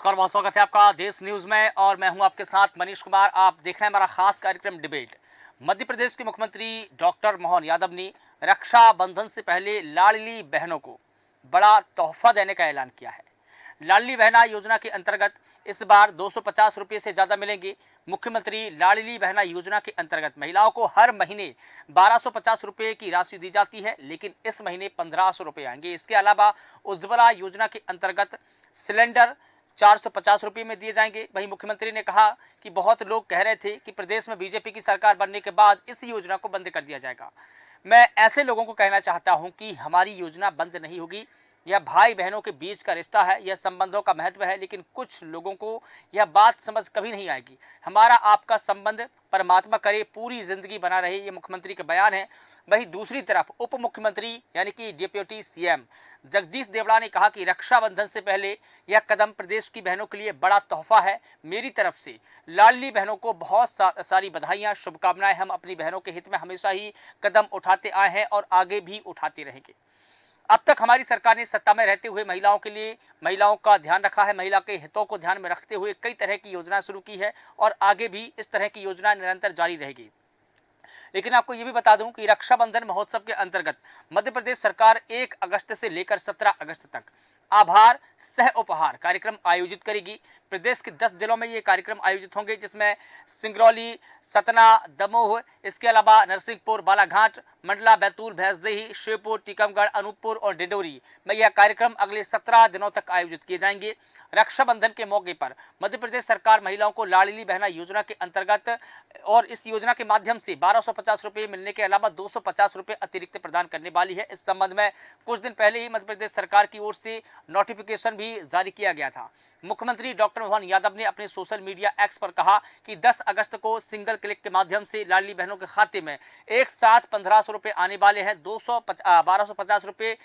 नमस्कार, बहुत स्वागत है आपका देश न्यूज में और मैं हूं आपके साथ मनीष कुमार। आप देख रहे हैं हमारा खास कार्यक्रम डिबेट। मध्य प्रदेश के मुख्यमंत्री डॉक्टर मोहन यादव ने रक्षाबंधन से पहले लाडली बहनों को बड़ा तोहफा देने का ऐलान किया है। लाडली बहना योजना के अंतर्गत इस बार 250 रुपये से ज़्यादा मिलेंगे। मुख्यमंत्री लाडली बहना योजना के अंतर्गत महिलाओं को हर महीने 1250 रुपये की राशि दी जाती है, लेकिन इस महीने 1500 रुपये आएंगे। इसके अलावा उज्ज्वला योजना के अंतर्गत सिलेंडर 450 रुपये में दिए जाएंगे। वहीं मुख्यमंत्री ने कहा कि बहुत लोग कह रहे थे कि प्रदेश में बीजेपी की सरकार बनने के बाद इस योजना को बंद कर दिया जाएगा। मैं ऐसे लोगों को कहना चाहता हूं कि हमारी योजना बंद नहीं होगी। यह भाई बहनों के बीच का रिश्ता है, यह संबंधों का महत्व है, लेकिन कुछ लोगों को यह बात समझ कभी नहीं आएगी। हमारा आपका संबंध परमात्मा करे पूरी जिंदगी बना रहे, ये मुख्यमंत्री के बयान है। वहीं दूसरी तरफ उप मुख्यमंत्री यानी कि डिप्टी सीएम जगदीश देवड़ा ने कहा कि रक्षाबंधन से पहले यह कदम प्रदेश की बहनों के लिए बड़ा तोहफा है। मेरी तरफ से लाडली बहनों को बहुत सारी बधाइयां, शुभकामनाएं। हम अपनी बहनों के हित में हमेशा ही कदम उठाते आए हैं और आगे भी उठाते रहेंगे। अब तक हमारी सरकार ने सत्ता में रहते हुए महिलाओं के लिए महिलाओं का ध्यान रखा है। महिला के हितों को ध्यान में रखते हुए कई तरह की योजना शुरू की है और आगे भी इस तरह की योजना निरंतर जारी रहेगी। लेकिन आपको ये भी बता दूं कि रक्षाबंधन महोत्सव के अंतर्गत मध्य प्रदेश सरकार 1 अगस्त से लेकर 17 अगस्त तक आभार सह उपहार कार्यक्रम आयोजित करेगी। प्रदेश के 10 जिलों में ये कार्यक्रम आयोजित होंगे, जिसमें सिंगरौली, सतना, दमोह, इसके अलावा नरसिंहपुर, बालाघाट, मंडला, बैतूल, भैंसदेही, श्योपुर, टीकमगढ़, अनूपपुर और डिंडोरी में यह कार्यक्रम अगले 17 दिनों तक आयोजित किए जाएंगे। रक्षाबंधन के मौके पर मध्य प्रदेश सरकार महिलाओं को लाडली बहना योजना के अंतर्गत और इस योजना के माध्यम से 1250 रुपये मिलने के अलावा 250 रुपये अतिरिक्त प्रदान करने वाली है। इस संबंध में कुछ दिन पहले ही मध्य प्रदेश सरकार की ओर से नोटिफिकेशन भी जारी किया गया था। मुख्यमंत्री डॉक्टर मोहन यादव ने अपने सोशल मीडिया एक्स पर कहा कि 10 अगस्त को सिंगल क्लिक के माध्यम से लाडली बहनों के खाते में एक साथ 1500 रुपये आने वाले हैं। 1250 रुपये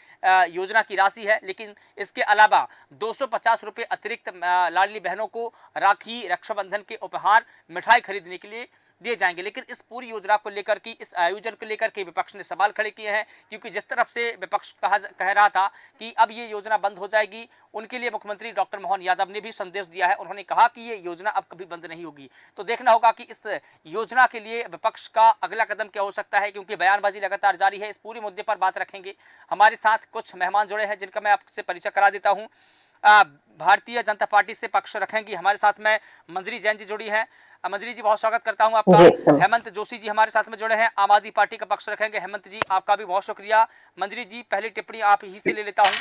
योजना की राशि है, लेकिन इसके अलावा 250 रुपये अतिरिक्त लाडली बहनों को राखी, रक्षाबंधन के उपहार, मिठाई खरीदने के लिए दिए जाएंगे। लेकिन इस पूरी योजना को लेकर के, इस आयोजन को लेकर के विपक्ष ने सवाल खड़े किए हैं, क्योंकि जिस तरफ से विपक्ष कह रहा था कि अब ये योजना बंद हो जाएगी, उनके लिए मुख्यमंत्री डॉक्टर मोहन यादव ने भी संदेश दिया है। उन्होंने कहा कि ये योजना अब कभी बंद नहीं होगी। तो देखना होगा कि इस योजना के लिए विपक्ष का अगला कदम क्या हो सकता है, क्योंकि बयानबाजी लगातार जारी है। इस पूरे मुद्दे पर बात रखेंगे। हमारे साथ कुछ मेहमान जुड़े हैं, जिनका मैं आपसे परिचय करा देता हूँ। भारतीय जनता पार्टी से पक्ष रखेंगी हमारे साथ में मंजरी जैन जी जुड़ी हैं। मंजरी जी, बहुत स्वागत करता हूं आपका। हेमंत जोशी जी हमारे साथ में जुड़े हैं, आम आदमी पार्टी का पक्ष रखेंगे। हेमंत जी, आपका भी बहुत शुक्रिया। मंजरी जी, पहली टिप्पणी आप ही से ले लेता हूं।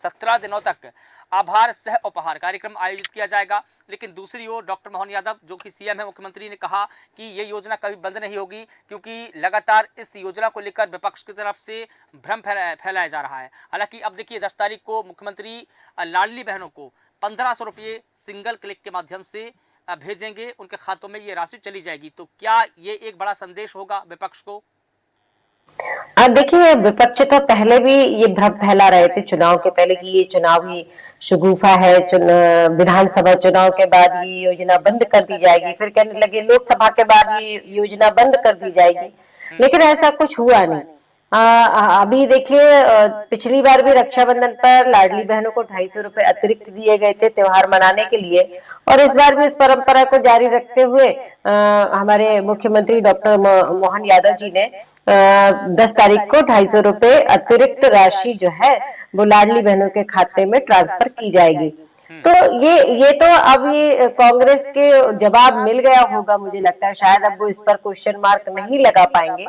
17 दिनों तक आभार सह उपहार कार्यक्रम आयोजित किया जाएगा, लेकिन दूसरी ओर डॉक्टर मोहन यादव जो कि सीएम है, मुख्यमंत्री ने कहा कि ये योजना कभी बंद नहीं होगी, क्योंकि लगातार इस योजना को लेकर विपक्ष की तरफ से भ्रम फैलाया जा रहा है। हालांकि अब देखिए 10 तारीख को मुख्यमंत्री लाडली बहनों को 1500 रुपये सिंगल क्लिक के माध्यम से भेजेंगे, उनके खातों में ये राशि चली जाएगी। तो क्या ये एक बड़ा संदेश होगा विपक्ष को? देखिए, विपक्ष तो पहले भी ये भ्रम फैला रहे थे चुनाव के पहले कि ये चुनावी शगुफा है, विधानसभा चुनाव के बाद ये योजना बंद कर दी जाएगी, फिर कहने लगे लोकसभा के बाद ये योजना बंद कर दी जाएगी, लेकिन ऐसा कुछ हुआ नहीं। अभी देखिए, पिछली बार भी रक्षाबंधन पर लाडली बहनों को 250 रुपए अतिरिक्त दिए गए थे त्योहार मनाने के लिए, और इस बार भी इस परंपरा को जारी रखते हुए हमारे मुख्यमंत्री डॉक्टर मोहन यादव जी ने 10 तारीख को 250 रुपए अतिरिक्त राशि जो है वो लाडली बहनों के खाते में ट्रांसफर की जाएगी। तो ये तो अब ये कांग्रेस के जवाब मिल गया होगा, मुझे लगता है शायद अब वो इस पर क्वेश्चन मार्क नहीं लगा पाएंगे।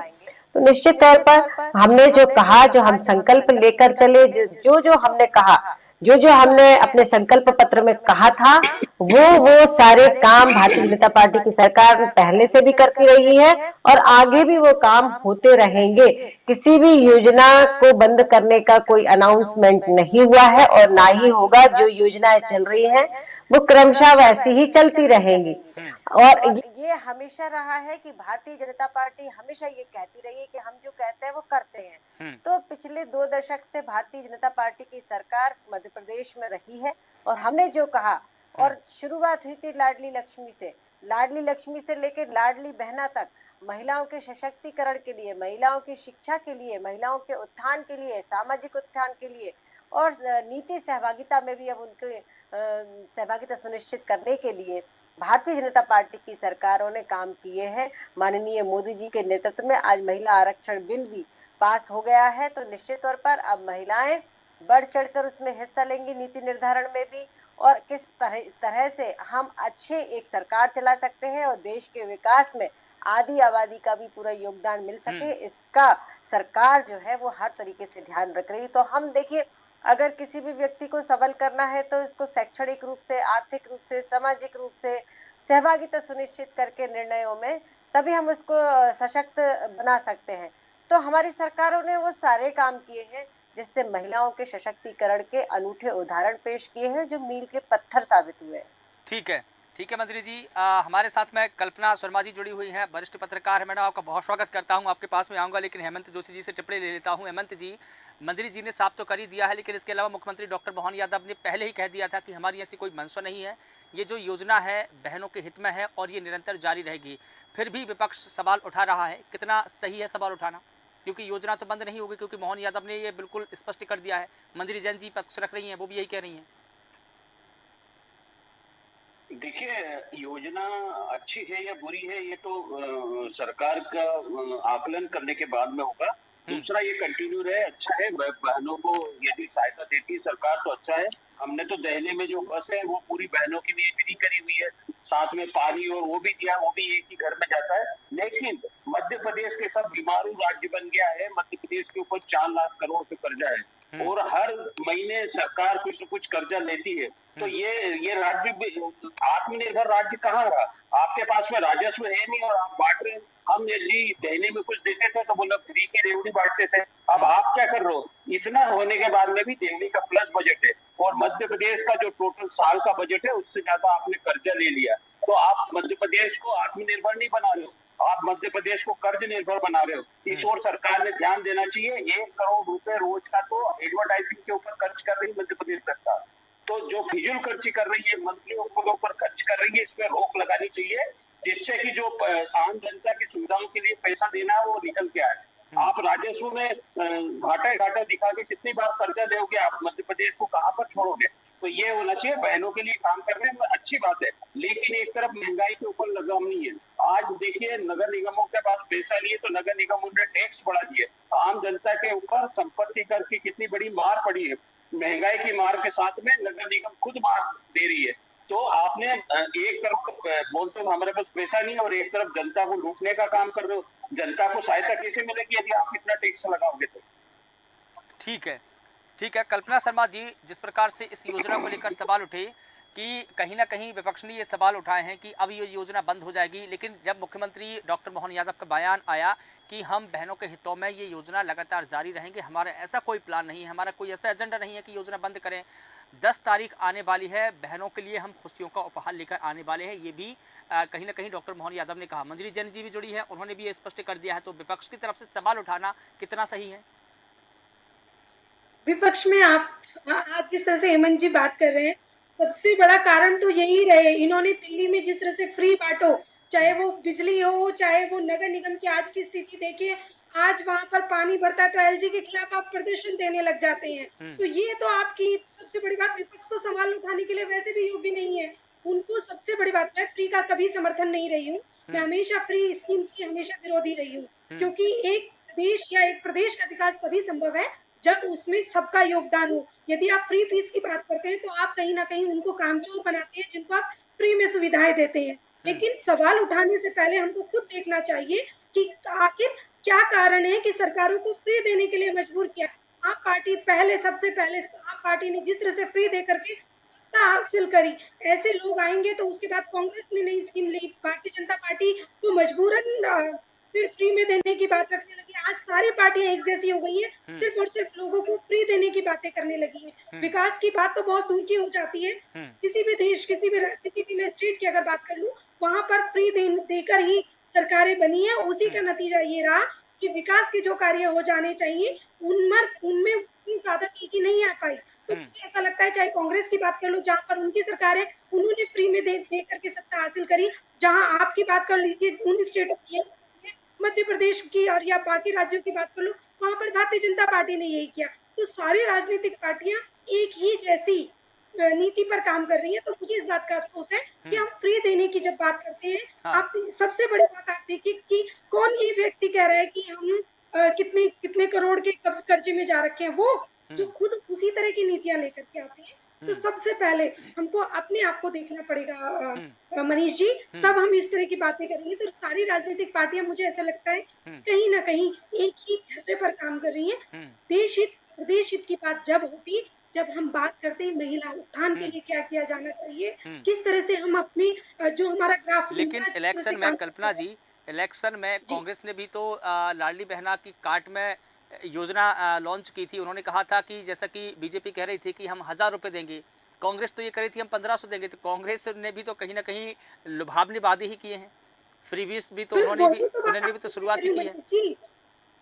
तो निश्चित तौर पर हमने जो कहा, जो हम संकल्प लेकर चले, जो हमने कहा, जो हमने अपने संकल्प पत्र में कहा था, वो सारे काम भारतीय जनता पार्टी की सरकार पहले से भी करती रही है और आगे भी वो काम होते रहेंगे। किसी भी योजना को बंद करने का कोई अनाउंसमेंट नहीं हुआ है और ना ही होगा। जो योजनाएं चल रही हैं वो क्रमशः वैसी ही चलती रहेंगी। और ये हमेशा रहा है कि भारतीय जनता पार्टी हमेशा ये कहती रही है कि हम जो कहते हैं वो करते हैं। तो पिछले 2 दशक से भारतीय जनता पार्टी की सरकार मध्य प्रदेश में रही है और हमने जो कहा, और शुरुआत हुई थी लाडली लक्ष्मी से लेकर लाडली बहना तक, महिलाओं के सशक्तिकरण के लिए, महिलाओं की शिक्षा के लिए, महिलाओं के उत्थान के लिए, सामाजिक उत्थान के लिए, और नीति सहभागिता में भी अब सहभागिता सुनिश्चित करने के लिए भारतीय जनता पार्टी की सरकारों ने काम किए हैं। माननीय मोदी जी के नेतृत्व में आज महिला आरक्षण बिल भी पास हो गया है, तो निश्चित तौर पर अब महिलाएं बढ़ चढ़कर उसमें हिस्सा लेंगी नीति निर्धारण में भी, और किस तरह से हम अच्छे एक सरकार चला सकते हैं और देश के विकास में आदि आबादी का भी पूरा योगदान मिल सके, इसका सरकार जो है वो हर तरीके से ध्यान रख रही है। तो हम देखिए, अगर किसी भी व्यक्ति को सबल करना है तो इसको शैक्षणिक रूप से, आर्थिक रूप से, सामाजिक रूप से सहभागिता सुनिश्चित करके निर्णयों में, तभी हम उसको सशक्त बना सकते हैं। तो हमारी सरकारों ने वो सारे काम किए हैं जिससे महिलाओं के सशक्तिकरण के अनूठे उदाहरण पेश किए हैं जो मील के पत्थर साबित हुए हैं। ठीक है मंत्री जी। हमारे साथ में कल्पना शर्मा जी जुड़ी हुई हैं, वरिष्ठ पत्रकार है। मैडम, आपका बहुत स्वागत करता हूं। आपके पास में आऊँगा, लेकिन हेमंत जोशी जी से टिप्पणी ले लेता हूं। हेमंत जी, मंत्री जी ने साफ तो कर ही दिया है, लेकिन इसके अलावा मुख्यमंत्री डॉक्टर मोहन यादव ने पहले ही कह दिया था कि हमारी ऐसी कोई मंशा नहीं है, ये जो योजना है बहनों के हित में है और ये निरंतर जारी रहेगी। फिर भी विपक्ष सवाल उठा रहा है, कितना सही है सवाल उठाना? क्योंकि योजना तो बंद नहीं होगी, क्योंकि मोहन यादव ने ये बिल्कुल स्पष्ट कर दिया है। मंत्री जैन जी पक्ष रख रही हैं, वो भी यही कह रही हैं। देखिए, योजना अच्छी है या बुरी है ये तो सरकार का आकलन करने के बाद में होगा। दूसरा, ये कंटिन्यू रहे, अच्छा है। बहनों को यदि सहायता देती है सरकार तो अच्छा है। हमने तो दहली में जो बस है वो पूरी बहनों के लिए फ्री करी हुई है, साथ में पानी और वो भी दिया, वो भी एक ही घर में जाता है। लेकिन मध्य प्रदेश के सब बीमारू राज्य बन गया है। मध्य प्रदेश के ऊपर 4 लाख करोड़ का कर्जा है और हर महीने सरकार कुछ न कुछ कर्जा लेती है। तो ये राज्य आत्मनिर्भर राज्य कहाँ रहा? आपके पास में राजस्व है नहीं और आप बांट रहे हैं। हम यदि देने में कुछ देते थे तो बोला फ्री की रेवड़ी बांटते थे। अब आप क्या कर रहे हो? इतना होने के बाद में भी दिल्ली का प्लस बजट है और मध्य प्रदेश का जो टोटल साल का बजट है उससे ज्यादा आपने कर्जा ले लिया। तो आप मध्य प्रदेश को आत्मनिर्भर नहीं बना रहे हो, आप मध्य प्रदेश को कर्ज निर्भर बना रहे हो। इस ओर सरकार ने ध्यान देना चाहिए। 1 करोड़ रुपए रोज का तो एडवर्टाइजिंग के ऊपर खर्च कर रही है मध्य प्रदेश सरकार। तो जो फिजूल खर्ची कर रही है, मंत्रियों के ऊपर खर्च कर रही है, इस पर रोक लगानी चाहिए, जिससे कि जो आम जनता की सुविधाओं के लिए पैसा देना है वो निकल के आए। आप राजस्व में घाटा दिखा के कितनी बार कर्जा दोगे? आप मध्य प्रदेश को कहां पर छोड़ोगे? तो ये होना चाहिए। बहनों के लिए काम करने में अच्छी बात है, लेकिन एक तरफ महंगाई के ऊपर लगाम नहीं है। आज देखिए, नगर निगमों के पास पैसा नहीं है तो नगर निगमों ने टैक्स बढ़ा दिए। आम जनता के ऊपर संपत्ति कर की कितनी बड़ी मार पड़ी है। महंगाई की मार के साथ में नगर निगम खुद मार दे रही है। तो आपने एक तरफ बोलते हो हमारे पास पैसा नहीं है और एक तरफ जनता को लूटने का काम कर रहे हो। जनता को सहायता कैसे मिलेगी यदि आप इतना टैक्स लगाओगे तो? ठीक है कल्पना शर्मा जी, जिस प्रकार से इस योजना को लेकर सवाल उठे कि कहीं ना कहीं विपक्ष ने ये सवाल उठाए हैं कि अब ये योजना बंद हो जाएगी, लेकिन जब मुख्यमंत्री डॉक्टर मोहन यादव का बयान आया कि हम बहनों के हितों में ये योजना लगातार जारी रहेंगे, हमारा ऐसा कोई प्लान नहीं है, हमारा कोई ऐसा एजेंडा नहीं है कि योजना बंद करें। 10 तारीख आने वाली है, बहनों के लिए हम खुशियों का उपहार लेकर आने वाले हैं, ये भी कहीं ना कहीं डॉक्टर मोहन यादव ने कहा। मंजरी जैन जी भी जुड़ी है, उन्होंने भी ये स्पष्ट कर दिया है। तो विपक्ष की तरफ से सवाल उठाना कितना सही है? विपक्ष में आप आज जिस तरह से हेमंत जी बात कर रहे हैं, सबसे बड़ा कारण तो यही रहे। इन्होंने दिल्ली में जिस तरह से फ्री बांटो, चाहे वो बिजली हो, चाहे वो नगर निगम की आज की स्थिति देखिए, आज वहां पर पानी भरता है तो एलजी के खिलाफ आप प्रदर्शन देने लग जाते हैं। तो ये तो आपकी सबसे बड़ी बात। विपक्ष तो सवाल उठाने के लिए वैसे भी योग्य नहीं है। उनको सबसे बड़ी बात, मैं फ्री का कभी समर्थन नहीं रही हूँ। मैं हमेशा फ्री स्कीम्स की हमेशा विरोधी रही हूँ, क्योंकि एक देश या एक प्रदेश का विकास तभी संभव है जब उसमें सबका योगदान हो। यदि आप फ्री फीस की बात करते हैं तो आप कहीं ना कहीं उनको कामचोर बनाते हैं जिनको आप फ्री में सुविधाएं देते हैं। लेकिन सवाल उठाने से पहले हमको खुद देखना चाहिए कि आखिर क्या कारण है कि सरकारों को फ्री देने के लिए मजबूर किया। आप पार्टी सबसे पहले आप पार्टी ने जिस तरह से फ्री देकर के सत्ता हासिल करी, ऐसे लोग आएंगे तो उसके बाद कांग्रेस ने नई स्कीम ली, भारतीय जनता पार्टी तो मजबूरन फिर फ्री में देने की बात रखने लगी। आज सारी पार्टियां एक जैसी हो गई है, सिर्फ और सिर्फ लोगों को फ्री देने की बातें करने लगी है। विकास की बात तो बहुत दूर की हो जाती है। किसी भी देश, किसी भी मैं स्टेट की अगर बात कर लूं, वहां पर फ्री देकर ही सरकारें बनी है। उसी का नतीजा ये रहा कि विकास के जो कार्य हो जाने चाहिए उनमें उतनी ज्यादा तेजी नहीं आ पाई। तो मुझे ऐसा लगता है, चाहे कांग्रेस की बात कर लो जहाँ पर उनकी सरकार है, उन्होंने फ्री में दे करके सत्ता हासिल करी। जहाँ आपकी बात कर लीजिए, उन स्टेटों की, मध्य प्रदेश की और या बाकी राज्यों की बात कर लो, वहां पर भारतीय जनता पार्टी ने यही किया। तो सारी राजनीतिक पार्टियां एक ही जैसी नीति पर काम कर रही है। तो मुझे इस बात का अफ़सोस है कि हम फ्री देने की जब बात करते हैं, हाँ। आप सबसे बड़ी बात आप देखिए कि कौन ये व्यक्ति कह रहा है कि हम कितने कितने करोड़ के कर्जे में जा रखे हैं, वो जो खुद उसी तरह की नीतियाँ लेकर के आते हैं। तो सबसे पहले हमको अपने आप को देखना पड़ेगा मनीष जी, तब हम इस तरह की बातें करेंगे। तो सारी राजनीतिक पार्टियाँ मुझे ऐसा लगता है कहीं न कहीं एक ही ढर्रे पर काम कर रही हैं। देश हित, प्रदेश हित की बात जब होती, जब हम बात करते हैं महिला उत्थान के लिए क्या किया जाना चाहिए, किस तरह से हम अपनी जो हमारा ग्राफ लेकिन इलेक्शन में कल्पना जी, इलेक्शन में जी। कांग्रेस ने भी तो लाडली बहना की कार्ड में योजना लॉन्च की थी। उन्होंने कहा था कि जैसा कि बीजेपी कह रही थी कि हम 1000 रुपये देंगे, कांग्रेस तो ये कह रही थी हम 1500 देंगे। तो कांग्रेस ने भी तो कहीं ना कहीं लुभावनी वादे ही किए हैं। फ्रीबीज भी तो फिर वही तो बात उन्होंने भी तो आपको कह शुरुआत रही ही हूँ की है।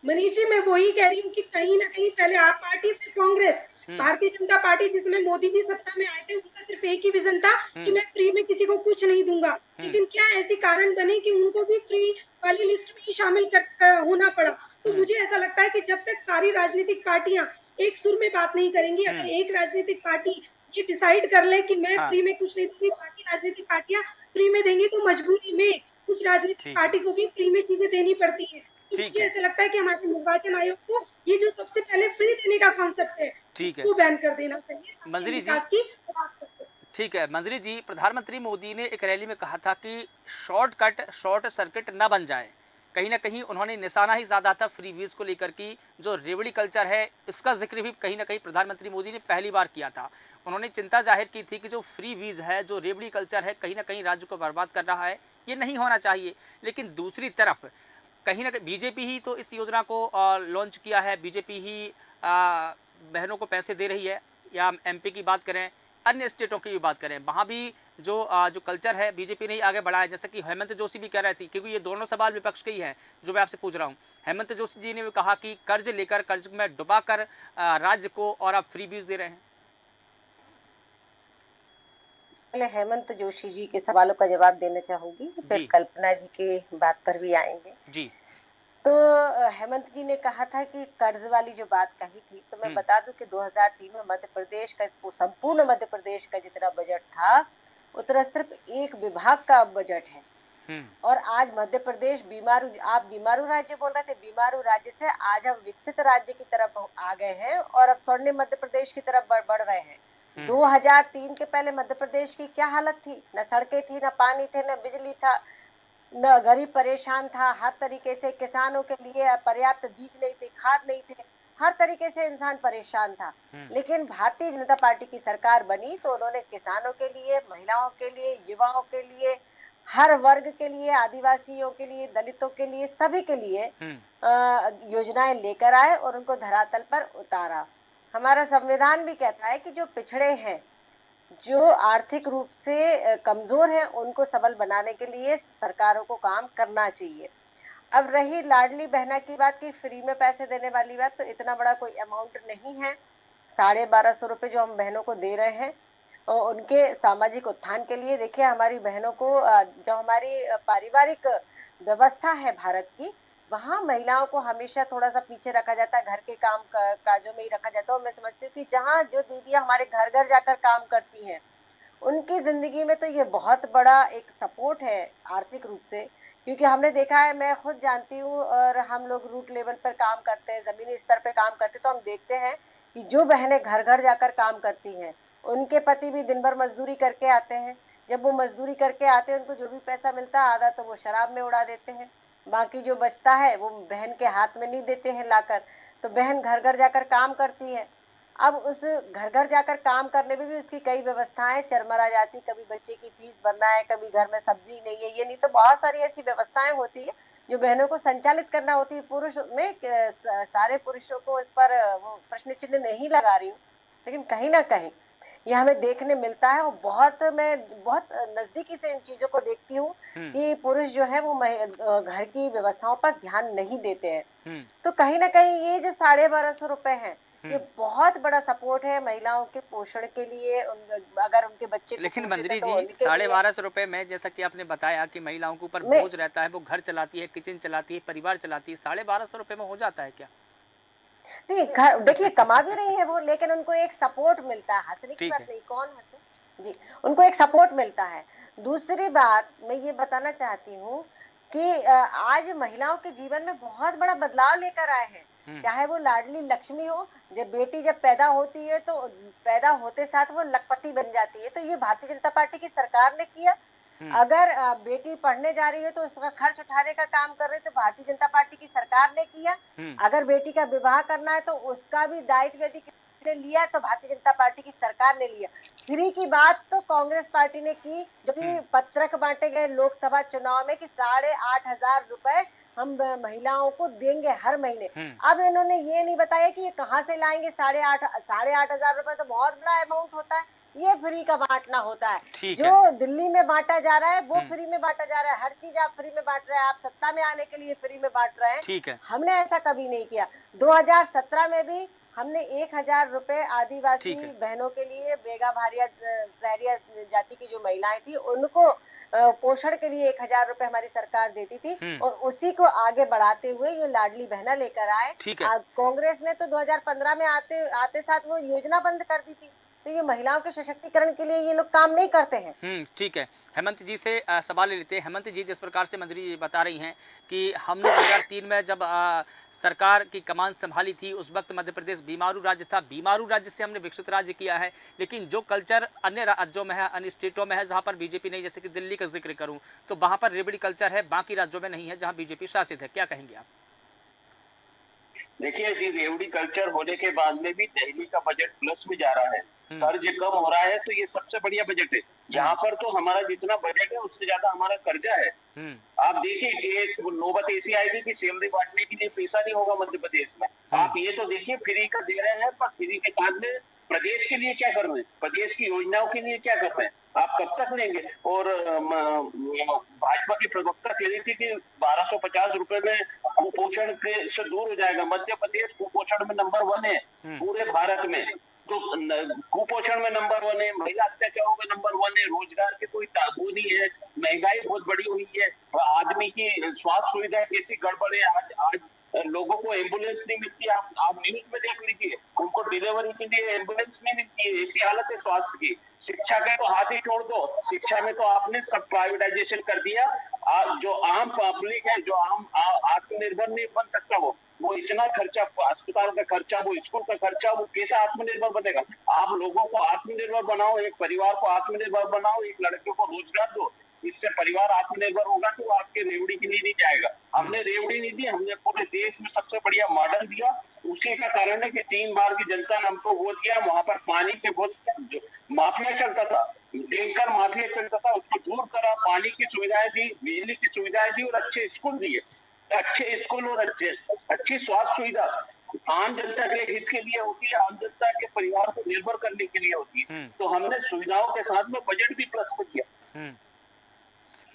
मनीष जी, मैं वही कह रही हूँ कि कहीं न कहीं पहले आप पार्टी फिर कांग्रेस। हम्म भारतीय जनता पार्टी जिसमें मोदी जी सत्ता में आए थे, उनका सिर्फ एक ही विज़न था कि मैं फ्री में किसी को कुछ नहीं दूँगा। लेकिन क्या ऐसे कारण बने कि उनको भी फ्री वाली लिस्ट में ही शामिल होना पड़ा। तो मुझे ऐसा लगता है कि जब तक सारी राजनीतिक पार्टियाँ एक सुर में बात नहीं करेंगी, अगर एक राजनीतिक पार्टी ये डिसाइड कर ले कि मैं हाँ, फ्री में कुछ नहीं दूँगी, बाकी राजनीतिक पार्टियाँ फ्री में देंगी, तो मजबूरी में उस राजनीतिक ठीक है, पार्टी को भी फ्री में चीज़ें देनी पड़ती हैं। तो ठीक मुझे है, ऐसा लगता है कि हमारे निर्वाचन आयोग को ये जो सबसे पहले फ्री देने का कॉन्सेप्ट है, ठीक है। इसको बैन कर देना चाहिए ताकि हम मंजरी जी, विकास की बात कर सकें। ठीक है मंजरी जी, प्रधानमंत्री मोदी ने एक रैली में कहा था कि शॉर्टकट शॉर्ट सर्किट ना बन जाए। कहीं ना कहीं उन्होंने निशाना ही साधा था फ्री व्हीज को लेकर की जो रेवड़ी कल्चर है, इसका जिक्र भी कहीं ना कहीं प्रधानमंत्री मोदी ने पहली बार किया था। उन्होंने चिंता जाहिर की थी कि जो फ्री व्हीज है, जो रेवड़ी कल्चर है, कहीं ना कहीं राज्य को बर्बाद कर रहा है, ये नहीं होना चाहिए। लेकिन दूसरी तरफ कहीं ना कहीं बीजेपी ही तो इस योजना को लॉन्च किया है, बीजेपी ही बहनों को पैसे दे रही है। या एमपी की बात करें, अन्य स्टेटों की भी बात करें, वहाँ भी जो कल्चर है बीजेपी ने ही आगे बढ़ाया। जैसे कि हेमंत जोशी भी कह रहे थे, क्योंकि ये दोनों सवाल विपक्ष के ही हैं जो मैं आपसे पूछ रहा हूँ। हेमंत जोशी जी ने भी कहा कि कर्ज लेकर, कर्ज में डुबाकर राज्य को और आप फ्री बीज दे रहे हैं। पहले हेमंत जोशी जी के सवालों का जवाब देना चाहूंगी, फिर जी कल्पना जी के बात पर भी आएंगे। जी। तो हेमंत जी ने कहा था कि कर्ज वाली जो बात कही थी, तो मैं बता दूं कि 2003 में मध्य प्रदेश का, संपूर्ण मध्य प्रदेश का जितना बजट था, उतना सिर्फ एक विभाग का बजट है। और आज मध्य प्रदेश बीमारू, आप बीमारू राज्य बोल रहे थे, बीमारू राज्य से आज हम विकसित राज्य की तरफ आ गए हैं और अब स्वर्णिम मध्य प्रदेश की तरफ बढ़ रहे हैं। 2003 के पहले मध्य प्रदेश की क्या हालत थी? न सड़कें थी, न पानी थे, न बिजली था, न गरीब परेशान था। हर तरीके से किसानों के लिए पर्याप्त बीज नहीं थे, खाद नहीं थे, हर तरीके से इंसान परेशान था। लेकिन भारतीय जनता पार्टी की सरकार बनी तो उन्होंने किसानों के लिए, महिलाओं के लिए, युवाओं के लिए, हर वर्ग के लिए, आदिवासियों के लिए, दलितों के लिए, सभी के लिए योजनाएं लेकर आए और उनको धरातल पर उतारा। हमारा संविधान भी कहता है कि जो पिछड़े हैं, जो आर्थिक रूप से कमजोर हैं, उनको सबल बनाने के लिए सरकारों को काम करना चाहिए। अब रही लाडली बहना की बात, की फ्री में पैसे देने वाली बात, तो इतना बड़ा कोई अमाउंट नहीं है। 1250 रुपये जो हम बहनों को दे रहे हैं और उनके सामाजिक उत्थान के लिए। देखिए हमारी बहनों को जो हमारी पारिवारिक व्यवस्था है भारत की, वहाँ महिलाओं को हमेशा थोड़ा सा पीछे रखा जाता है, घर के काम काजों में ही रखा जाता है। और मैं समझती हूँ कि जहाँ जो दीदियाँ हमारे घर घर जाकर काम करती हैं, उनकी जिंदगी में तो ये बहुत बड़ा एक सपोर्ट है आर्थिक रूप से। क्योंकि हमने देखा है, मैं खुद जानती हूँ, और हम लोग रूट लेवल पर काम करते हैं, जमीनी स्तर पे काम करते हैं, तो हम देखते हैं कि जो बहनें घर घर जाकर काम करती हैं, उनके पति भी दिन भर मजदूरी करके आते हैं। जब वो मजदूरी करके आते हैं, उनको जो भी पैसा मिलता है, आधा तो वो शराब में उड़ा देते हैं, बाकी जो बचता है वो बहन के हाथ में नहीं देते हैं लाकर। तो बहन घर घर जाकर काम करती है। अब उस घर घर जाकर काम करने में भी उसकी कई व्यवस्थाएं चरमरा जाती, कभी बच्चे की फीस भरना है, कभी घर में सब्जी नहीं है, ये नहीं तो बहुत सारी ऐसी व्यवस्थाएं होती है जो बहनों को संचालित करना होती है। पुरुष में सारे पुरुषों को इस पर वो प्रश्न चिन्ह नहीं लगा रही हूँ, लेकिन कहीं ना कहीं ये हमें देखने मिलता है। और मैं बहुत नजदीकी से इन चीजों को देखती हूँ कि पुरुष जो है वो घर की व्यवस्थाओं पर ध्यान नहीं देते हैं। तो कहीं ना कहीं ये जो 1250 रुपए हैं, ये बहुत बड़ा सपोर्ट है महिलाओं के पोषण के लिए। अगर उनके बच्चे लेकिन कुपोषित मंजरी है तो जी, उनके लिए 1250 रुपये में जैसा कि आपने बताया कि महिलाओं के ऊपर मैं बोझ रहता है, वो घर चलाती है, किचन चलाती है, परिवार चलाती है, 1250 रुपये में हो जाता है क्या? नहीं घर देखिए कमा भी रही है वो, लेकिन उनको एक सपोर्ट मिलता है, हंसने की ठीक बात है। नहीं, कौन हंसे जी, उनको एक सपोर्ट मिलता है। दूसरी बात मैं ये बताना चाहती हूँ कि आज महिलाओं के जीवन में बहुत बड़ा बदलाव लेकर आए हैं, हम्म। चाहे वो लाडली लक्ष्मी हो, जब बेटी जब पैदा होती है तो पैदा होते साथ वो लखपति बन जाती है, तो ये भारतीय जनता पार्टी की सरकार ने किया। अगर बेटी पढ़ने जा रही है तो उसका खर्च उठाने का काम कर रहे तो भारतीय जनता पार्टी की सरकार ने किया। अगर बेटी का विवाह करना है तो उसका भी दायित्व यदि किसी ने लिया तो भारतीय जनता पार्टी की सरकार ने लिया। फ्री की बात तो कांग्रेस पार्टी ने की, जो कि पत्रक बांटे गए लोकसभा चुनाव में कि 8,500 रुपए हम महिलाओं को देंगे हर महीने। अब इन्होंने ये नहीं बताया कि ये कहाँ से लाएंगे। 8,500 रुपए तो बहुत बड़ा अमाउंट होता है, ये फ्री का बांटना होता है। ठीक जो है। दिल्ली में बांटा जा रहा है वो फ्री में बांटा जा रहा है, हर चीज आप फ्री में बांट रहे हैं, आप सत्ता में आने के लिए फ्री में बांट रहे हैं। ठीक है। हमने ऐसा कभी नहीं किया। 2017 में भी हमने 1,000 रुपए आदिवासी ठीक है। बहनों के लिए, बेगा भारिया सहरिया जाति की जो महिलाएं थी उनको पोषण के लिए 1,000 रुपए हमारी सरकार देती थी, और उसी को आगे बढ़ाते हुए ये लाडली बहना लेकर आए। ठीक है। कांग्रेस ने तो 2015 में आते साथ वो योजना बंद कर दी थी, तो ये महिलाओं के सशक्तिकरण के लिए ये लोग काम नहीं करते हैं। ठीक है। हेमंत जी से सवाल ले लेते हैं। हेमंत जी, जिस प्रकार से मंजरी बता रही हैं कि हमने 2003 में जब सरकार की कमान संभाली थी उस वक्त मध्य प्रदेश बीमारू राज्य था, बीमारू राज्य से हमने विकसित राज्य किया है, लेकिन जो कल्चर अन्य राज्यों में है, अन्य स्टेटों में है जहाँ पर बीजेपी नहीं, जैसे कि दिल्ली का जिक्र करूँ तो वहाँ पर रेवड़ी कल्चर है, बाकी राज्यों में नहीं है जहाँ बीजेपी शासित है, क्या कहेंगे आप? देखिए जी, रेवड़ी कल्चर होने के बाद में भी दिल्ली का बजट प्लस में जा रहा है, कर्ज कम हो रहा है, तो ये सबसे बढ़िया बजट है। यहाँ पर तो हमारा जितना बजट है उससे ज्यादा हमारा कर्जा है। आप देखिए कि नौबत ऐसी आएगी कि सैलरी बांटने के लिए पैसा नहीं होगा मध्य प्रदेश में। आप ये तो देखिए फ्री का दे रहे हैं, पर फ्री के साथ में प्रदेश के लिए क्या कर रहे हैं, प्रदेश की योजनाओं के लिए क्या कर रहे हैं, आप कब तक लेंगे? और भाजपा की प्रवक्ता कह रही थी कि 1250 रुपए में कुपोषण से दूर हो जाएगा। मध्य प्रदेश कुपोषण में नंबर 1 है पूरे भारत में। तो कुपोषण में नंबर 1 है, महिला अत्याचारों में नंबर 1 है, रोजगार के कोई ताबू नहीं है, महंगाई बहुत बड़ी हुई है, आदमी की स्वास्थ्य सुविधा कैसी गड़बड़ है। आज लोगों को एम्बुलेंस नहीं मिलती, आप न्यूज में देख लीजिए, उनको डिलीवरी के लिए एम्बुलेंस नहीं मिलती है, ऐसी हालत है स्वास्थ्य की। शिक्षा का तो हाथ ही छोड़ दो, शिक्षा में तो आपने सब प्राइवेटाइजेशन कर दिया। जो आम पब्लिक है, जो आम आत्मनिर्भर नहीं बन सकता, वो इतना खर्चा, अस्पताल का खर्चा, वो स्कूल का खर्चा, वो कैसा आत्मनिर्भर बनेगा? आप लोगों को आत्मनिर्भर बनाओ, एक परिवार को आत्मनिर्भर बनाओ, एक लड़के को रोजगार दो, इससे परिवार आत्मनिर्भर होगा। तो आपके रेवड़ी के लिए नहीं जाएगा। हमने रेवड़ी नहीं दी, हमने पूरे देश में सबसे बढ़िया मॉडल दिया। उसी का कारण है कि 3 बार की जनता ने हमको वोट दिया। वहां पर पानी के बहुत माफिया चलता था, टैंकर माफिया चलता था, उसको दूर करा, पानी की सुविधाएं दी, बिजली की सुविधाएं दी, और अच्छे स्कूल दिए, अच्छे स्कूल और अच्छी स्वास्थ्य सुविधा आम जनता के हित के लिए होती है, आम जनता के परिवार को निर्भर करने के लिए होती है। तो हमने सुविधाओं के साथ में बजट भी प्लस में किया।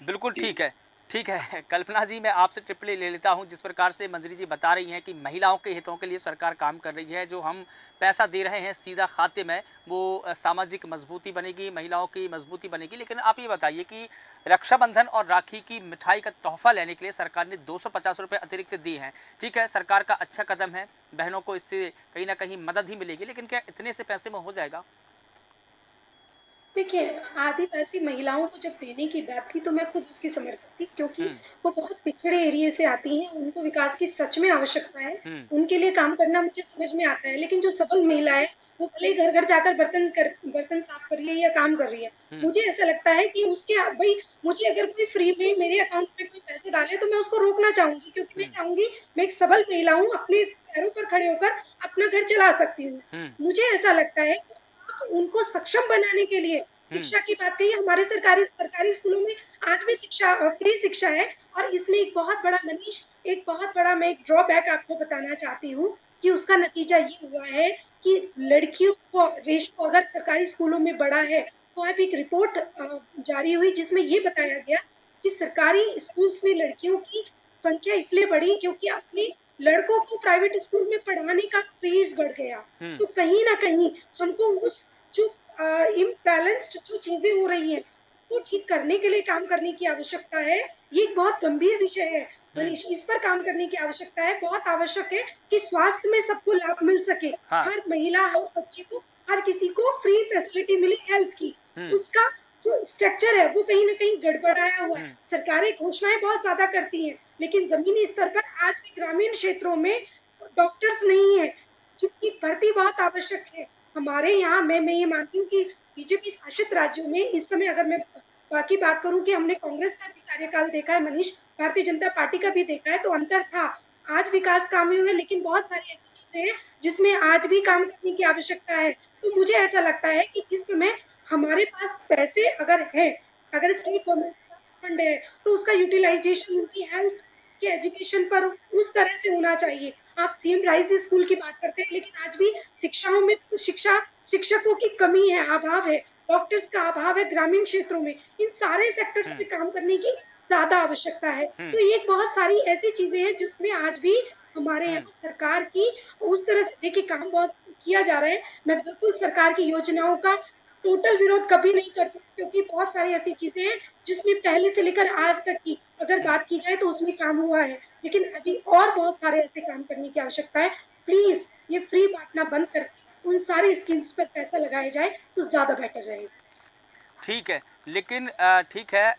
बिल्कुल ठीक है। ठीक है कल्पना जी, मैं आपसे टिप्पणी ले लेता हूं। जिस प्रकार से मंजरी जी बता रही हैं कि महिलाओं के हितों के लिए सरकार काम कर रही है, जो हम पैसा दे रहे हैं सीधा खाते में, वो सामाजिक मजबूती बनेगी, महिलाओं की मजबूती बनेगी। लेकिन आप ये बताइए कि रक्षाबंधन और राखी की मिठाई का तोहफा लेने के लिए सरकार ने 250 रुपये अतिरिक्त दिए हैं। ठीक है, सरकार का अच्छा कदम है, बहनों को इससे कहीं ना कहीं मदद ही मिलेगी, लेकिन क्या इतने से पैसे में हो जाएगा? देखिए, आदिवासी महिलाओं को जब देने की बात थी तो मैं खुद उसकी समर्थक थी, क्योंकि वो बहुत पिछड़े एरिया से आती हैं, उनको विकास की सच में आवश्यकता है, उनके लिए काम करना मुझे समझ में आता है। लेकिन जो सबल महिला है वो भले ही घर-घर जाकर बर्तन साफ कर रही है या काम कर रही है। मुझे ऐसा लगता है कि उसके भई मुझे अगर कोई फ्री में मेरे अकाउंट में कोई पैसे डाले तो मैं उसको रोकना चाहूँगी, क्योंकि मैं चाहूँगी मैं एक सबल महिला हूँ, अपने पैरों पर खड़े होकर अपना घर चला सकती हूँ। मुझे ऐसा लगता है उनको सक्षम बनाने के लिए शिक्षा की बात कही। हमारे सरकारी स्कूलों में 8वीं शिक्षा फ्री शिक्षा है, और इसमें एक बहुत बड़ा मैं एक ड्रॉबैक आपको बताना चाहती हूँ कि उसका नतीजा ये हुआ है कि लड़कियों को रेशो अगर सरकारी स्कूलों में बढ़ा है, तो अब एक रिपोर्ट जारी हुई जिसमें ये बताया गया कि सरकारी स्कूल्स में लड़कियों की संख्या इसलिए बढ़ी क्योंकि अपने लड़कों को प्राइवेट स्कूल में पढ़ाने का क्रेज बढ़ गया। तो कहीं ना कहीं हमको उस जो इम्बैलेंस्ड जो चीजें हो रही हैं उसको ठीक करने के लिए काम करने की आवश्यकता है। ये एक बहुत गंभीर विषय है। मनीष, इस पर काम करने की आवश्यकता है। बहुत आवश्यक है कि स्वास्थ्य में सबको लाभ मिल सके। हाँ। हर महिला, हर बच्चे को, हर किसी को फ्री फैसिलिटी मिले हेल्थ की। उसका जो स्ट्रक्चर है वो कहीं न कहीं गड़बड़ाया हुआ है। सरकारें घोषणाएँ बहुत ज़्यादा करती हैं, लेकिन ज़मीनी स्तर पर आज भी ग्रामीण क्षेत्रों में डॉक्टर्स नहीं है, जिनकी भर्ती बहुत आवश्यक है। हमारे यहाँ मैं ये मानती हूँ कि बीजेपी शासित राज्यों में इस समय, अगर मैं बाकी बात करूँ कि हमने कांग्रेस का भी कार्यकाल देखा है मनीष, भारतीय जनता पार्टी का भी देखा है, तो अंतर था। आज विकास काम हुए हैं, लेकिन बहुत सारी ऐसी चीज़ें हैं जिसमें आज भी काम करने की आवश्यकता है। तो मुझे ऐसा लगता है कि जिस समय हमारे पास पैसे अगर हैं, अगर स्टेट गवर्नमेंट का फंड है, तो उसका यूटिलाइजेशन उनकी हेल्थ के एजुकेशन पर उस तरह से होना चाहिए। आप सीएम राइज स्कूल की बात करते हैं, लेकिन आज भी शिक्षाओं में शिक्षकों की कमी है, अभाव है, डॉक्टर्स का अभाव है ग्रामीण क्षेत्रों में। इन सारे सेक्टर्स पे काम करने की ज़्यादा आवश्यकता है। तो ये बहुत सारी ऐसी चीज़ें हैं जिसमें आज भी हमारे यहाँ सरकार की उस तरह से देखिए काम बहुत किया जा रहा है। मैं बिल्कुल सरकार की योजनाओं का टोटल विरोध कभी नहीं करती, क्योंकि बहुत सारी ऐसी चीज़ें हैं जिसमें पहले से लेकर आज तक की अगर बात की जाए तो उसमें काम हुआ है। लेकिन अभी और बहुत सारे ऐसे काम करने की आवश्यकता है। प्लीज़ ये फ्री बाँटना बंद करके उन सारी स्कीम्स पर पैसा लगाया जाए तो ज़्यादा बेटर रहेगा। ठीक है, लेकिन ठीक है,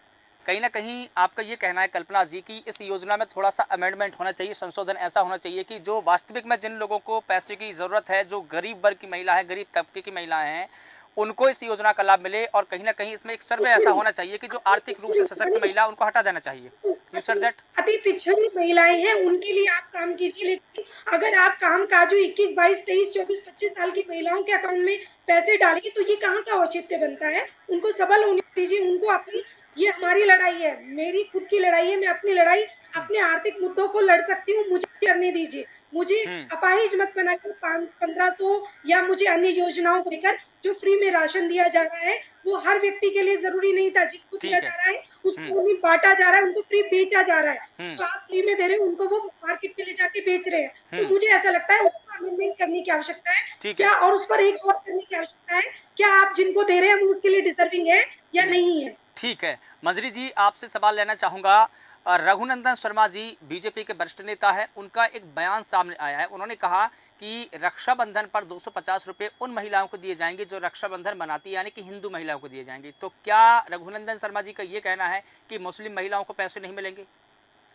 कहीं न कहीं आपका ये कहना है कल्पना जी कि इस योजना में थोड़ा-सा अमेंडमेंट होना चाहिए, संशोधन ऐसा होना चाहिए कि जो वास्तविक में जिन लोगों को पैसे की ज़रूरत है, जो गरीब वर्ग की महिला है, गरीब तबके की महिलाएँ हैं, उनको इस योजना का लाभ मिले, और कहीं न कहीं इसमें एक सर्वे ऐसा होना चाहिए कि जो आर्थिक रूप से सशक्त महिला है, उनको हटा देना चाहिए। You said that? अति पिछड़ी महिलाएं हैं, उनके लिए आप काम कीजिए, लेकिन अगर आप काम काजू 21, 22, 23, 24, 25 साल की महिलाओं के अकाउंट में पैसे डालेंगे तो ये कहाँ का औचित्य बनता है? उनको सबल होने दीजिए, उनको अपनी, ये हमारी लड़ाई है, मेरी खुद की लड़ाई है, मैं अपनी लड़ाई अपने आर्थिक मुद्दों को लड़ सकती हूँ, मुझे करने दीजिए। मुझे हुँ, अपाहिज मत बनाकर 1500 या मुझे अन्य योजनाओं को लेकर, जो फ्री में राशन दिया जा रहा है, वो हर व्यक्ति के लिए ज़रूरी नहीं था, जिनको दिया ठीक है। जा रहा है, हुँ, उसको उन्हें बाँटा जा रहा है, उनको फ्री बेचा जा रहा है। हुँ, तो आप फ्री में दे रहे हो, उनको वो मार्केट में ले जाके बेच रहे हैं। तो हुँ, मुझे ऐसा लगता है उसको अमेंडमेंट करने की आवश्यकता है। ठीक है। क्या और उस पर एक और करने की आवश्यकता है, क्या आप जिनको दे रहे हैं वो उसके लिए डिज़र्विंग है या नहीं है? ठीक है, मंजरी जी आपसे सवाल लेना चाहूँगा। रघुनंदन शर्मा जी बीजेपी के वरिष्ठ नेता है, उनका एक बयान सामने आया है। उन्होंने कहा कि रक्षाबंधन पर 250 रुपये उन महिलाओं को दिए जाएंगे जो रक्षाबंधन मनाती है, यानी कि हिंदू महिलाओं को दिए जाएंगे। तो क्या रघुनंदन शर्मा जी का ये कहना है कि मुस्लिम महिलाओं को पैसे नहीं मिलेंगे?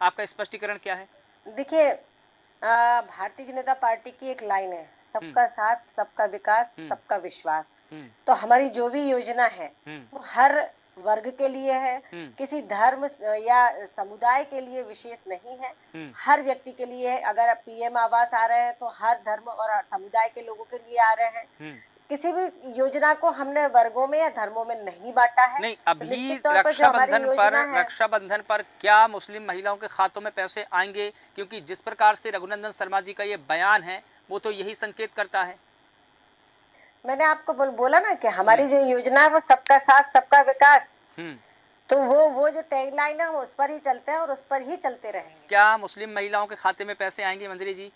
आपका स्पष्टीकरण क्या है? देखिए, भारतीय जनता पार्टी की एक लाइन है, सबका साथ, सबका विकास, सबका विश्वास। हम्म, तो हमारी जो भी योजना है वो हर वर्ग के लिए है, किसी धर्म या समुदाय के लिए विशेष नहीं है, हर व्यक्ति के लिए है। अगर पीएम आवास आ रहे हैं तो हर धर्म और हर समुदाय के लोगों के लिए आ रहे हैं। किसी भी योजना को हमने वर्गों में या धर्मों में नहीं बांटा है। नहीं, तो अभी निश्चित तौर पर जो हमारी योजना है, रक्षाबंधन पर क्या मुस्लिम महिलाओं के खातों में पैसे आएंगे? क्योंकि जिस प्रकार से रघुनंदन शर्मा जी का ये बयान है वो तो यही संकेत करता है। मैंने आपको बोला ना कि हमारी जो योजना है वो सबका साथ, सबका विकास। तो वो जो टैगलाइन है वो उस पर ही चलते हैं और उस पर ही चलते रहेंगे। क्या मुस्लिम महिलाओं के खाते में पैसे आएंगे मंजरी जी?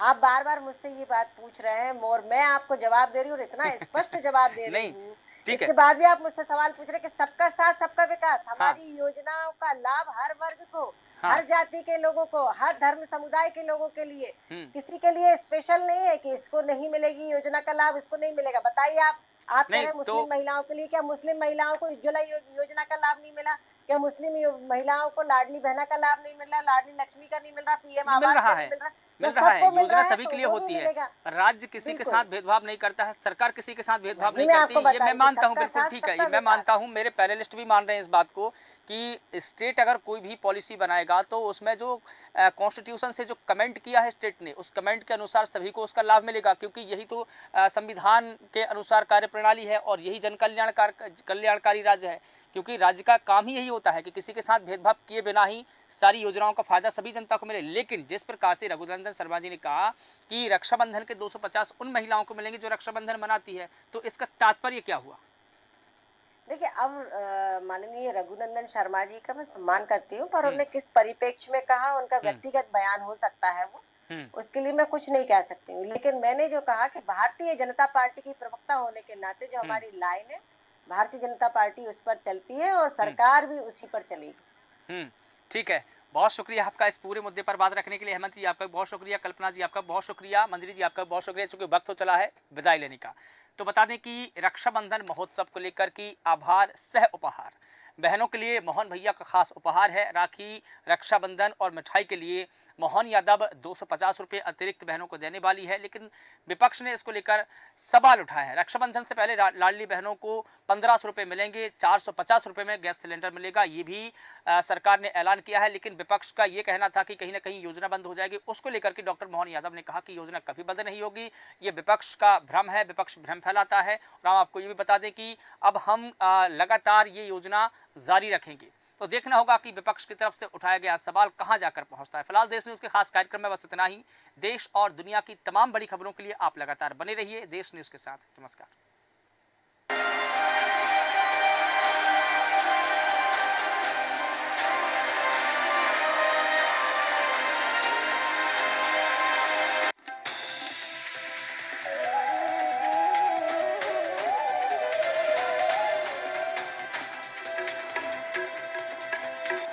आप बार बार मुझसे ये बात पूछ रहे हैं और मैं आपको जवाब दे रही हूँ, इतना स्पष्ट जवाब दे रही हूँ। इसके बाद भी आप मुझसे सवाल पूछ रहे हैं कि सबका साथ, सबका विकास। हमारी योजनाओं का लाभ हर वर्ग को, हर जाति के लोगों को, हर धर्म समुदाय के लोगों के लिए, किसी के लिए स्पेशल नहीं है कि इसको नहीं मिलेगी योजना का लाभ, इसको नहीं मिलेगा। बताइए आप कह रहे हैं मुस्लिम महिलाओं के लिए, क्या मुस्लिम महिलाओं को उज्ज्वला योजना का लाभ नहीं मिला? क्या मुस्लिम महिलाओं को लाडली बहना का लाभ नहीं मिल रहा, लाडली लक्ष्मी का नहीं मिल रहा, पीएम आवास का नहीं मिल रहा? मिल रहा है, योजना सभी के लिए होती है। राज्य किसी के साथ भेदभाव नहीं करता है, सरकार किसी के साथ भेदभाव नहीं करती, ये मैं मानता हूँ, बिल्कुल ठीक है, ये मैं मानता हूँ। मेरे पैनलिस्ट भी मान रहे हैं इस बात को कि स्टेट अगर कोई भी पॉलिसी बनाएगा तो उसमें जो कॉन्स्टिट्यूशन से जो कमेंट किया है स्टेट ने, उस कमेंट के अनुसार सभी को उसका लाभ मिलेगा, क्योंकि यही तो संविधान के अनुसार कार्यप्रणाली है और यही जन कल्याणकारी राज्य है। क्योंकि राज्य का काम ही यही होता है कि किसी के साथ भेदभाव किए बिना ही सारी योजनाओं का फायदा सभी जनता को मिले। लेकिन जिस प्रकार से रघुनंदन शर्मा जी ने कहा कि रक्षाबंधन के 250 उन महिलाओं को मिलेंगे जो रक्षाबंधन मनाती है, तो इसका तात्पर्य क्या हुआ? देखिए, अब माननीय रघुनंदन शर्मा जी का मैं सम्मान करती हूँ, पर उन्होंने किस परिप्रेक्ष्य में कहा, उनका व्यक्तिगत बयान हो सकता है, वो उसके लिए मैं कुछ नहीं कह सकती हूँ। लेकिन मैंने जो कहा कि भारतीय जनता पार्टी की प्रवक्ता होने के नाते जो हमारी लाइन है, भारतीय जनता पार्टी उस पर चलती है और सरकार भी उसी पर चलेगी। ठीक है, बहुत शुक्रिया आपका इस पूरे मुद्दे पर बात रखने के लिए। हेमंत जी आपका बहुत शुक्रिया, कल्पना जी आपका बहुत शुक्रिया, मंजरी जी आपका बहुत शुक्रिया। चूंकि वक्त हो चला है विदाई लेने का, तो बता दें कि रक्षाबंधन महोत्सव को लेकर की आभार सह उपहार बहनों के लिए मोहन भैया का खास उपहार है। राखी, रक्षाबंधन और मिठाई के लिए मोहन यादव 250 रुपये अतिरिक्त बहनों को देने वाली है, लेकिन विपक्ष ने इसको लेकर सवाल उठाए हैं। रक्षाबंधन से पहले लाडली बहनों को 1500 रुपये मिलेंगे, 450 रुपये में गैस सिलेंडर मिलेगा, ये भी सरकार ने ऐलान किया है। लेकिन विपक्ष का ये कहना था कि कहीं ना कहीं योजना बंद हो जाएगी। उसको लेकर के डॉक्टर मोहन यादव ने कहा कि योजना कभी बंद नहीं होगी, ये विपक्ष का भ्रम है, विपक्ष भ्रम फैलाता है। और हम आपको ये भी बता दें कि अब हम लगातार ये योजना जारी रखेंगे। तो देखना होगा कि विपक्ष की तरफ से उठाया गया सवाल कहां जाकर पहुंचता है। फिलहाल देश न्यूज के खास कार्यक्रम में बस इतना ही। देश और दुनिया की तमाम बड़ी खबरों के लिए आप लगातार बने रहिए देश न्यूज के साथ। नमस्कार।